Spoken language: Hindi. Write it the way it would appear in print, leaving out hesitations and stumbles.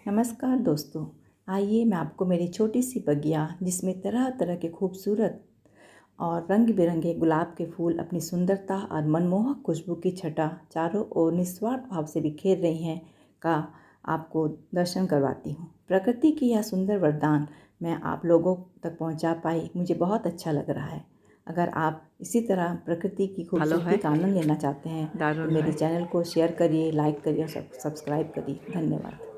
नमस्कार दोस्तों, आइए मैं आपको मेरी छोटी सी बगिया जिसमें तरह तरह के खूबसूरत और रंग बिरंगे गुलाब के फूल अपनी सुंदरता और मनमोहक खुशबू की छटा चारों ओर निस्वार्थ भाव से बिखेर रही हैं का आपको दर्शन करवाती हूँ। प्रकृति की यह सुंदर वरदान मैं आप लोगों तक पहुँचा पाई, मुझे बहुत अच्छा लग रहा है। अगर आप इसी तरह प्रकृति की भालो खूबसूरती है, का आनंद लेना चाहते हैं तो दारुण मेरे है। चैनल को शेयर करिए, लाइक करिए और सब्सक्राइब करिए। धन्यवाद।